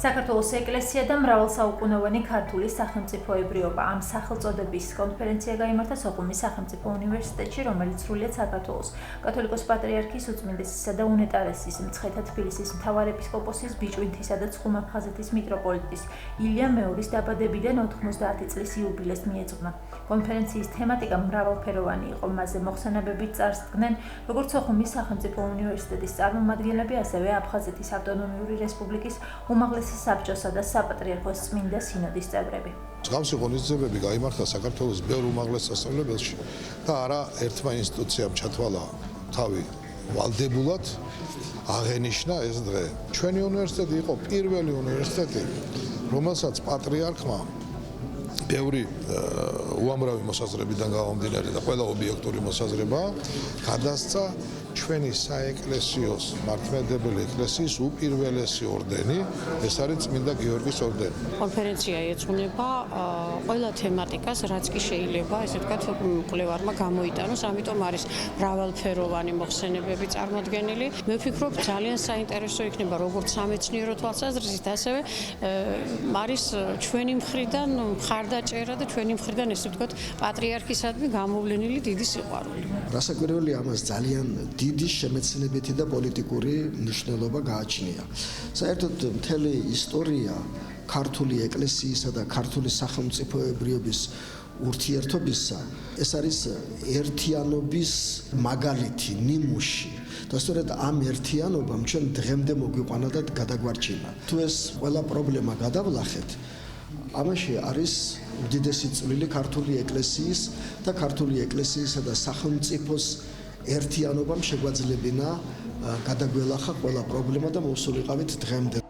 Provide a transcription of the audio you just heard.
საქართველოს ეკლესია და მრავალსაუკუნოვანი ქართული სახელმწიფოებრიობა ამ სახელწოდების კონფერენცია გაიმართა სოხუმის სახელმწიფო უნივერსიტეტში, რომელიც სრულიად საქართველოს კათოლიკოს პატრიარქის უწმინდესისა და უნეტარესის მცხეთა თბილისის მთავარეპისკოპოსის ბიჭვინთისა და ცხუმაფხაზეთის მიტროპოლიტის ილია მეორის დაბადებიდან 90 წლის იუბილეს მიეძღვნა. კონფერენციის თემატიკა მრავალფეროვანი იყო, მასზე მოხსენებებით წარსდგნენ როგორც სოხუმის სახელმწიფო უნივერსიტეტის წარმომადგენლები, ასევე აფხაზეთის ავტონომიური რესპუბლიკის უმაღლესი საბჭოსა და საპატრიარქოს წმინდა სინოდის წევრები. მსგავსი ღონისძიებები გაიმართა საქართველოს ბევრ უმაღლეს სასწავლებელში და არა ერთმა ინსტიტუციამ ჩათვალა თავი ვალდებულად აღენიშნა ეს დღე. ჩვენი უნივერსიტეტი იყო პირველი უნივერსიტეტი, რომელსაც პატრიარქმა ბევრი უამრავი მოსაზრებიდან გამომდინარე და ყველა ობიექტური მოსაზრება გადასცა ჩვენი საეკლესიოს მართლმადიდებელი ეკლესიის უპირველესი ორდენი, ეს არის წმინდა გიორგის ორდენი. კონფერენცია ეძღვნება ყველა თემატიკას, რაც კი შეიძლება, ესე ვთქვათ, მკვლევარმა გამოიტანოს, ამიტომ არის მრავალფეროვანი მოხსენებები წარმოდგენილი. მე ვფიქრობ, ძალიან საინტერესო იქნება როგორც სამეცნიერო თვალსაზრისით, ასევე არის ჩვენი მხრიდან მხარდაჭერა და ჩვენი მხრიდან, ესე ვთქვათ, პატრიარქისადმი გამოვლენილი დიდი სიყვარული. რასაკვირველია, ამას ძალიან დიდი შემეცნებითი და პოლიტიკური მნიშვნელობა გააჩნია. საერთოდ მთელი ისტორია ქართული ეკლესიისა და ქართული სახელმწიფოებრიობის ურთიერთობისა, ეს არის ერთიანობის მაგალითი, ნიმუში. და სწორედ ამ ერთიანობამ ჩვენ დღემდე მოგვიყვანა და გადაგვარჩინა. თუ ეს ყველა პრობლემა გადავლახეთ, ამაში არის უდიდესი წვლილი ქართული ეკლესიის და ქართული ეკლესიისა და სახელმწიფოს ერთიანობამ შეგვაძლებინა გადაგველახა ყველა პრობლემა და მოვსულიყავით დღემდე.